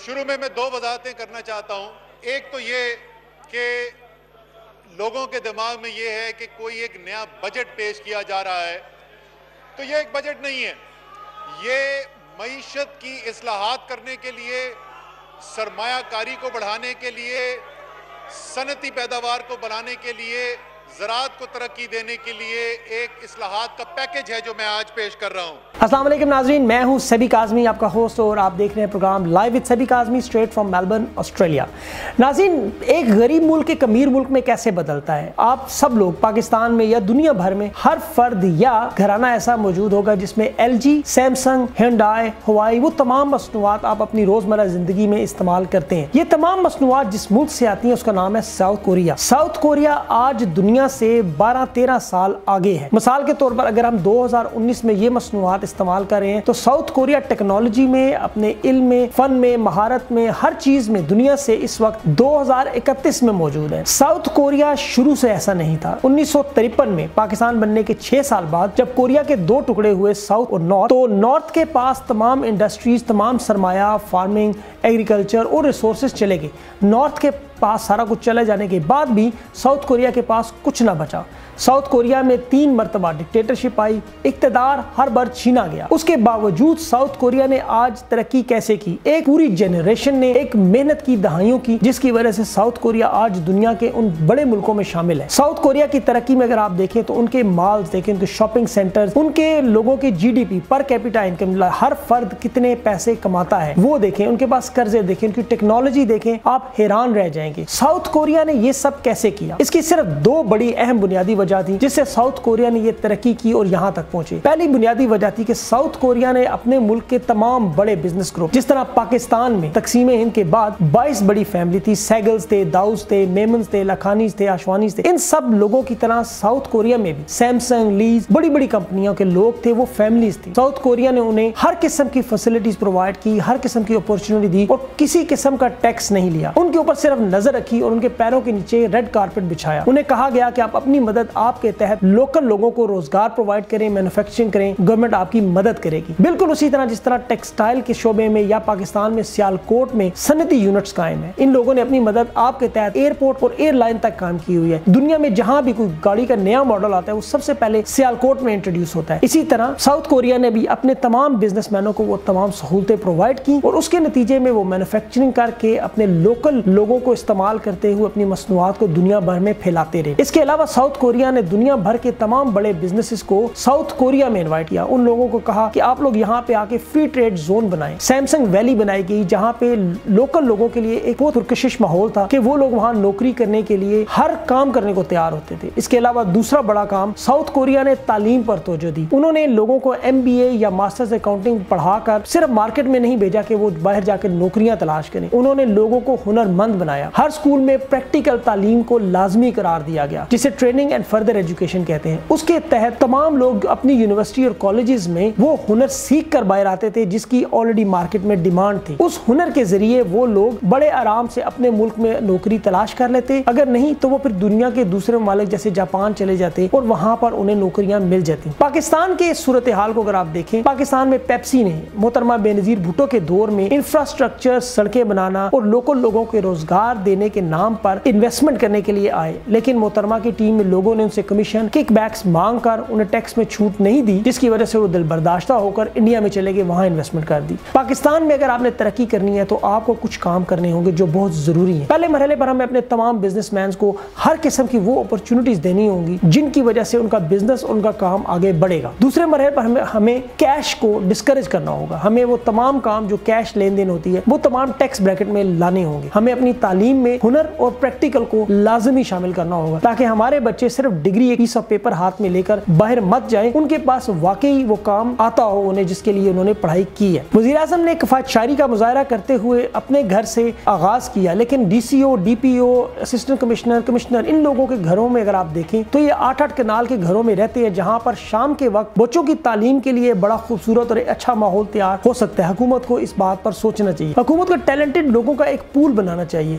شروع میں دو وضاحتیں کرنا چاہتا ہوں. ایک تو یہ کہ لوگوں کے دماغ میں یہ ہے کہ کوئی ایک نیا بجٹ پیش کیا جا رہا ہے، تو یہ ایک بجٹ نہیں ہے. یہ معیشت کی اصلاحات کرنے کے لیے، سرمایہ کاری کو بڑھانے کے لیے، صنعتی پیداوار کو بڑھانے کے لیے، زراعت کو ترقی دینے کے لیے ایک اصلاحات کا پیکج ہے جو میں آج پیش کر رہا ہوں. السلام علیکم ناظرین، میں ہوں سبی کاظمی، آپ کا ہوسٹ، اور آپ دیکھ رہے ہیں programme live with Sabi Kazmi straight from Melbourne Australia. ناظرین، ایک غریب ملک ایک امیر ملک میں کیسے بدلتا ہے؟ آپ سب لوگ پاکستان میں یا دنیا بھر میں ہر فرد یا گھرانہ ایسا موجود ہوگا جس میں ایل جی، سیمسنگ، ہینڈائی، ہوائی، وہ تمام مصنوعات آپ اپنی روزمرہ زندگی میں استعمال کرتے ہیں. یہ تمام مصنوعات جس ملک سے آتی ہیں اس کا نام ہے ساؤتھ کوریا. ساؤتھ کوریا آج دنیا سے 12-13 سال آگے ہے. مثال کے طور پر اگر ہم 2019 میں یہ مصنوعات استعمال کر رہے ہیں تو ساؤتھ کوریا ٹیکنالوجی میں، اپنے علم میں، فن میں، مہارت میں، ہر چیز میں دنیا سے اس وقت 2031 میں موجود ہے. ساؤتھ کوریا شروع سے ایسا نہیں تھا. 1953 میں پاکستان بننے کے 6 سال بعد جب کوریا کے 2 ٹکڑے ہوئے، ساؤتھ اور نارتھ، تو نارتھ کے پاس تمام انڈسٹریز، تمام سرمایہ، فارمنگ، ایگریکلچر اور ریسورسز چلے گئے. نارتھ کے پاس سارا کچھ چلے جانے کے بعد بھی ساؤتھ کوریا کے پاس کچھ نہ بچا. ساؤتھ کوریا میں 3 مرتبہ ڈکٹیٹرشپ آئی، اقتدار ہر بار چھینا گیا. اس کے باوجود ساؤتھ کوریا نے آج ترقی کیسے کی؟ ایک پوری جنریشن نے ایک محنت کی، دہائیوں کی، جس کی وجہ سے ساؤتھ کوریا آج دنیا کے ان بڑے ملکوں میں شامل ہے. ساؤتھ کوریا کی ترقی میں اگر آپ دیکھیں تو ان کے مالز دیکھیں، ان کے شاپنگ سینٹرز، ان کے لوگوں کی G D P, per capita income, ہر فرد کتنے پیسے کماتا ہے وہ دیکھیں، ان کے پاس قرضے دیکھیں، ان کی ٹیکنالوجی دیکھیں، آپ حیران رہ جائیں گے. ساؤتھ کوریا نے یہ سب کیسے کیا؟ اس کی صرف 2 بڑی اہم بنیادی وجہ تھی جس سے ساؤتھ کوریا نے یہ ترقی کی اور یہاں تک پہنچے. پہلی بنیادی وجہ تھی کہ ساؤتھ کوریا نے اپنے ملک کے تمام بڑے بزنس گروپ، جس طرح پاکستان میں تقسیم ہند کے بعد 22 بڑی فیملی تھی، سیگلز تھے، داؤز تھے، میمنز تھے، لکھانیز تھے، آشوانیز تھے، ان سب لوگوں کی طرح ساؤتھ کوریا میں بھی سیمسنگ، لیز، بڑی بڑی کمپنیوں کے لوگ تھے، وہ فیملیز تھی. ساؤتھ کوریا نے انہیں ہر قسم کی فیسلٹیز پرووائڈ کی، ہر قسم کی اپورچونٹی دی اور کسی قسم کا ٹیکس نہیں لیا. ان کے اوپر صرف نظر رکھی اور ان کے پیروں کے نیچے ریڈ کارپٹ بچھایا. انہیں کہا گیا کہ آپ اپنی مدد آپ کے تحت لوکل لوگوں کو روزگار پرووائڈ کریں، مینوفیکچرنگ کریں، گورنمنٹ آپ کی مدد کرے گی. بالکل اسی طرح جس طرح ٹیکسٹائل کے شعبے میں یا پاکستان میں سیالکوٹ میں صنعتی یونٹس قائم ہیں، ان لوگوں نے اپنی مدد آپ کے تحت ایئرپورٹ اور ایئر لائن تک کام کی ہوئی ہے. دنیا میں جہاں بھی کوئی گاڑی کا نیا ماڈل آتا ہے وہ سب سے پہلے سیالکوٹ میں انٹروڈیوس ہوتا ہے. اسی طرح ساؤتھ کوریا نے بھی اپنے تمام بزنس مینوں کو وہ تمام سہولتیں پرووائڈ کی اور اس کے نتیجے میں وہ مینوفیکچرنگ کر کے اپنے لوکل لوگوں کو استعمال کرتے ہوئے اپنی مصنوعات کو دنیا بھر میں پھیلاتے رہے. اس کے علاوہ ساؤتھ کوریا نے دنیا بھر کے تمام بڑے بزنسز کو ساؤتھ کوریا میں انوائٹ کیا. ان لوگوں کو کہا کہ آپ لوگ یہاں پہ آ کے فری ٹریڈ زون بنائیں. سیمسنگ ویلی بنائی گئی جہاں پہ لوکل لوگوں کے لیے ایک بہت پرکشش ماحول تھا کہ وہ لوگ وہاں نوکری کرنے کے لیے ہر کام کرنے کو تیار ہوتے تھے. اس کے علاوہ دوسرا بڑا کام، ساؤتھ کوریا نے تعلیم پر توجہ دی. انہوں نے لوگوں کو MBA یا ماسٹرز اکاؤنٹنگ پڑھا کر صرف مارکیٹ میں نہیں بھیجا کہ وہ باہر جا کے نوکریاں تلاش کریں. انہوں نے لوگوں کو ہنر مند بنایا. ہر اسکول میں پریکٹیکل تعلیم کو لازمی قرار دیا گیا جسے ٹریننگ اینڈ فردر ایجوکیشن کہتے ہیں. اس کے تحت تمام لوگ اپنی یونیورسٹی اور کالجز میں وہ ہنر سیکھ کر باہر آتے تھے جس کی آلریڈی مارکیٹ میں ڈیمانڈ تھی. اس ہنر کے ذریعے وہ لوگ بڑے آرام سے اپنے ملک میں نوکری تلاش کر لیتے، اگر نہیں تو وہ پھر دنیا کے دوسرے ممالک جیسے جاپان چلے جاتے اور وہاں پر انہیں نوکریاں مل جاتی. پاکستان کے صورتحال کو اگر آپ دیکھیں، پاکستان میں پیپسی نے محترمہ بینظیر بھٹو کے دور میں انفراسٹرکچر، سڑکیں بنانا اور لوکل لوگوں کو روزگار دینے کے نام پر انویسٹمنٹ کرنے کے لیے آئے، لیکن محترمہ کی ٹیم میں لوگوں نے ان سے کمیشن، کک بیکس مانگ کر انہیں ٹیکس میں چھوٹ نہیں دی، جس کی وجہ سے وہ دل برداشتہ ہو کر انڈیا میں چلے گئے، وہاں انویسٹمنٹ کر دی. پاکستان میں اگر آپ نے ترقی کرنی ہے تو آپ کو کچھ کام کرنے ہوں گے جو بہت ضروری ہیں. پہلے مرحلے پر ہمیں اپنے تمام بزنس مینز کو ہر قسم کی وہ اپرچونٹیز دینی ہوں گی جن کی وجہ سے ان کا بزنس، ان کا کام آگے بڑھے گا. دوسرے مرحلے پر ہمیں کیش کو ڈسکریج کرنا ہوگا. ہمیں وہ تمام کام جو کیش لین دین ہوتی ہے وہ تمام ٹیکس بریکٹ میں لانے ہوں گے. ہمیں اپنی تعلیم میں ہنر اور پریکٹیکل کو لازمی شامل کرنا ہوگا تاکہ ہمارے بچے صرف ڈگری، ایک پیس آف پیپر ہاتھ میں لے کر باہر مت جائیں، ان کے پاس واقعی وہ کام آتا ہو انہیں جس کے لیے انہوں نے پڑھائی کی ہے. وزیر اعظم نے کفایت شعاری کا مظاہرہ کرتے ہوئے اپنے گھر سے آغاز کیا، لیکن DCO، DPO، اسسٹنٹ کمشنر، ان لوگوں کے گھروں میں اگر آپ دیکھیں تو یہ 8-8 کنال کے گھروں میں رہتے ہیں جہاں پر شام کے وقت بچوں کی تعلیم کے لیے بڑا خوبصورت اور اچھا ماحول تیار ہو سکتا ہے. حکومت کو اس بات پر سوچنا چاہیے. حکومت کو ٹیلنٹڈ لوگوں کا ایک پول بنانا چاہیے.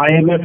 IMF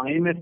IMF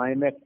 IMF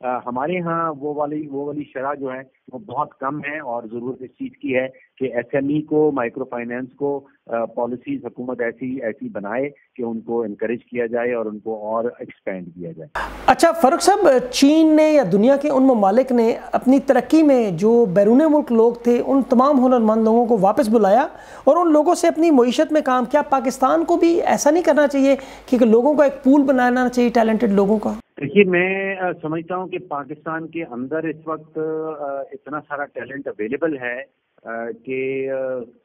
ہمارے ہاں وہ والی شرح جو ہے وہ بہت کم ہے، اور ضرورت اس چیز کی ہے کہ ایس ایم ای کو، مائکرو فائنینس کو پالیسیز حکومت ایسی بنائے کہ ان کو انکریج کیا جائے اور ان کو اور ایکسپینڈ کیا جائے۔ اچھا فاروق صاحب، چین نے یا دنیا کے ان ممالک نے اپنی ترقی میں جو بیرون ملک لوگ تھے ان تمام ہنرمند لوگوں کو واپس بلایا اور ان لوگوں سے اپنی معیشت میں کام کیا؟ پاکستان کو بھی ایسا نہیں کرنا چاہیے کہ لوگوں کا ایک پول بنانا چاہیے ٹیلنٹڈ لوگوں کا؟ دیکھیے، میں سمجھتا ہوں کہ پاکستان کے اندر اس وقت اتنا سارا ٹیلنٹ اویلیبل ہے کہ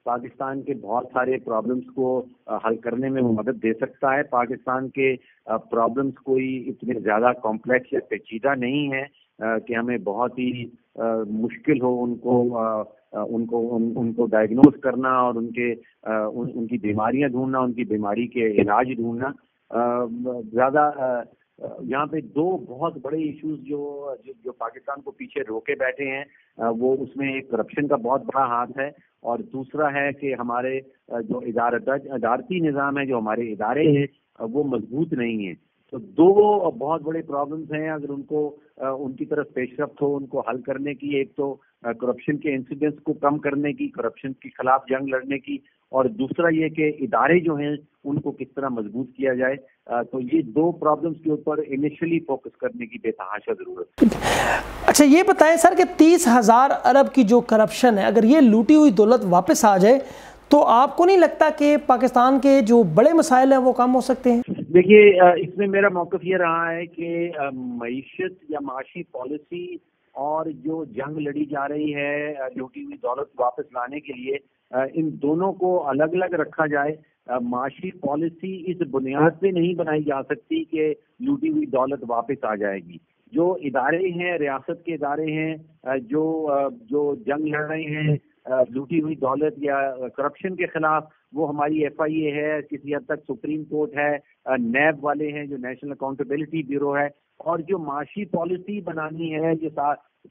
پاکستان کے بہت سارے پرابلمس کو حل کرنے میں وہ مدد دے سکتا ہے۔ پاکستان کے پرابلمس کوئی اتنے زیادہ کمپلیکس یا پیچیدہ نہیں ہے کہ ہمیں بہت ہی مشکل ہو ان کو ڈائگنوز کرنا اور ان کی بیماریاں ڈھونڈنا، ان کی بیماری کے علاج ڈھونڈنا۔ زیادہ یہاں پہ دو بہت بڑے ایشوز جو پاکستان کو پیچھے روکے بیٹھے ہیں، وہ اس میں ایک کرپشن کا بہت بڑا ہاتھ ہے، اور دوسرا ہے کہ ہمارے جو ادارتی نظام ہے، جو ہمارے ادارے ہیں وہ مضبوط نہیں ہیں۔ تو دو بہت بڑے پرابلمس ہیں، اگر ان کی طرف پیش رفت ہو، ان کو حل کرنے کی، ایک تو کرپشن کے انسیڈنٹس کو کم کرنے کی، کرپشن کے خلاف جنگ لڑنے کی، اور دوسرا یہ کہ ادارے جو ہیں ان کو کس طرح مضبوط کیا جائے۔ تو یہ دو پرابلمس کے اوپر انیشلی فوکس کرنے کی بے تحاشا ضرورت ہے۔ اچھا یہ بتائیں سر کہ 30,000 ارب کی جو کرپشن ہے، اگر یہ لوٹی ہوئی دولت واپس آ جائے تو آپ کو نہیں لگتا کہ پاکستان کے جو بڑے مسائل ہیں وہ کم ہو سکتے ہیں؟ دیکھیے، اس میں میرا موقف یہ رہا ہے کہ معیشت یا معاشی پالیسی اور جو جنگ لڑی جا رہی ہے لوٹی ہوئی دولت واپس لانے کے لیے، ان دونوں کو الگ الگ رکھا جائے۔ معاشی پالیسی اس بنیاد پہ نہیں بنائی جا سکتی کہ لوٹی ہوئی دولت واپس آ جائے گی۔ جو ادارے ہیں، ریاست کے ادارے ہیں جو جنگ لڑ رہے ہیں لوٹی ہوئی دولت یا کرپشن کے خلاف، وہ ہماری ایف آئی اے ہے، کسی حد تک سپریم کورٹ ہے، نیب والے ہیں جو نیشنل اکاؤنٹیبلٹی بیورو ہے، اور جو معاشی پالیسی بنانی ہے، جو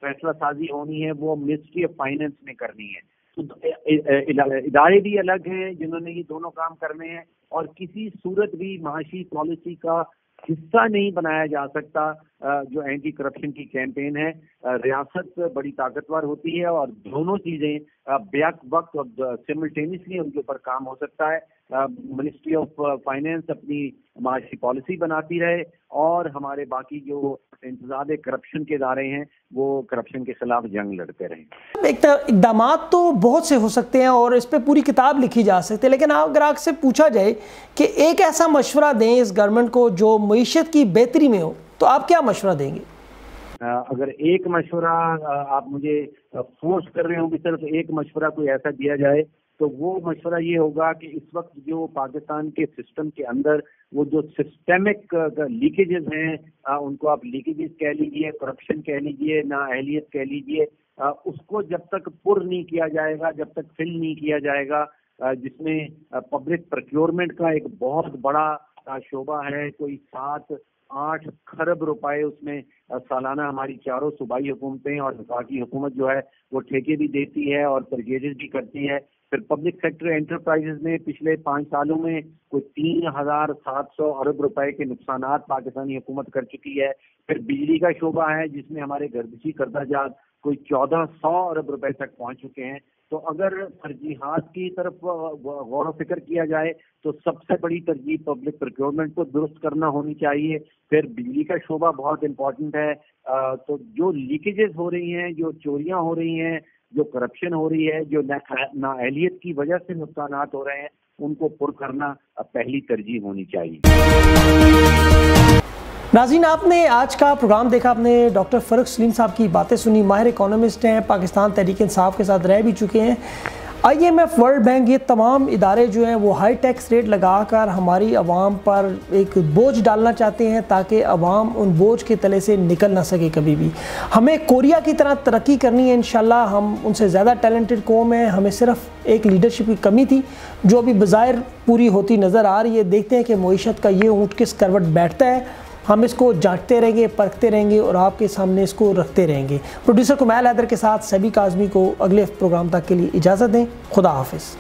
فیصلہ سازی ہونی ہے، وہ منسٹری آف فائنینس نے کرنی ہے۔ ادارے بھی الگ ہیں جنہوں نے یہ دونوں کام کرنے ہیں، اور کسی صورت بھی معاشی پالیسی کا حصہ نہیں بنایا جا سکتا جو اینٹی کرپشن کی کیمپین ہے۔ ریاست بڑی طاقتور ہوتی ہے اور دونوں چیزیں بیک وقت اور سیملٹینیسلی ان کے اوپر کام ہو سکتا ہے۔ منسٹری آف فائنینس اپنی معاشی پالیسی بناتی رہے، اور ہمارے باقی جو انتظام کرپشن کے ادارے ہیں وہ کرپشن کے خلاف جنگ لڑتے رہیں۔ اقدامات تو بہت سے ہو سکتے ہیں اور اس پہ پوری کتاب لکھی جا سکتی ہے، لیکن اگر آپ سے پوچھا جائے کہ ایک ایسا مشورہ دیں اس گورنمنٹ کو جو معیشت کی بہتری میں ہو، تو آپ کیا مشورہ دیں گے؟ اگر ایک مشورہ آپ مجھے فورس کر رہے ہوں کہ صرف ایک مشورہ کوئی ایسا دیا جائے، تو وہ مشورہ یہ ہوگا کہ اس وقت جو پاکستان کے سسٹم کے اندر وہ جو سسٹمک لیکیجز ہیں، ان کو آپ لیکیجز کہہ لیجئے، کرپشن کہہ لیجئے، نااہلیت کہہ لیجئے، اس کو جب تک پر نہیں کیا جائے گا، جب تک فل نہیں کیا جائے گا، جس میں پبلک پروکیورمنٹ کا ایک بہت بڑا شعبہ ہے، کوئی 7-8 کھرب روپے اس میں سالانہ ہماری چاروں صوبائی حکومتیں اور وفاقی حکومت جو ہے وہ ٹھیکے بھی دیتی ہے اور پرچیزز بھی کرتی ہے۔ پھر پبلک سیکٹر انٹرپرائزز میں پچھلے 5 سالوں میں کوئی 3,700 ارب روپے کے نقصانات پاکستانی حکومت کر چکی ہے۔ پھر بجلی کا شعبہ ہے جس میں ہمارے گردشی کردہ جات کوئی 1,400 ارب روپے تک پہنچ چکے ہیں۔ تو اگر ترجیحات کی طرف غور و فکر کیا جائے تو سب سے بڑی ترجیح پبلک پروکیورمنٹ کو درست کرنا ہونی چاہیے۔ پھر بجلی کا شعبہ بہت امپورٹنٹ ہے۔ تو جو لیکیجز ہو رہی ہیں، جو چوریاں ہو رہی ہیں، جو کرپشن ہو رہی ہے، جو نااہلیت کی وجہ سے نقصانات ہو رہے ہیں، ان کو پر کرنا پہلی ترجیح ہونی چاہیے۔ ناظرین، آپ نے آج کا پروگرام دیکھا، آپ نے ڈاکٹر فاروق سلیم صاحب کی باتیں سنی، ماہر اکانومسٹ ہیں، پاکستان تحریک انصاف کے ساتھ رہ بھی چکے ہیں۔ I M F, world bank, یہ تمام ادارے جو ہیں وہ ہائی ٹیکس ریٹ لگا کر ہماری عوام پر ایک بوجھ ڈالنا چاہتے ہیں تاکہ عوام ان بوجھ کے تلے سے نکل نہ سکے کبھی بھی۔ ہمیں کوریا کی طرح ترقی کرنی ہے انشاءاللہ۔ ہم ان سے زیادہ ٹیلنٹڈ قوم ہیں، ہمیں صرف ایک لیڈرشپ کی کمی تھی جو ابھی بظاہر پوری ہوتی نظر آ رہی ہے۔ دیکھتے ہیں کہ معیشت کا یہ اونٹ کس کروٹ بیٹھتا ہے۔ ہم اس کو جانچتے رہیں گے، پرکھتے رہیں گے اور آپ کے سامنے اس کو رکھتے رہیں گے۔ پروڈیوسر کمیل حیدر کے ساتھ سبی کاظمی کو اگلے پروگرام تک کے لیے اجازت دیں۔ خدا حافظ۔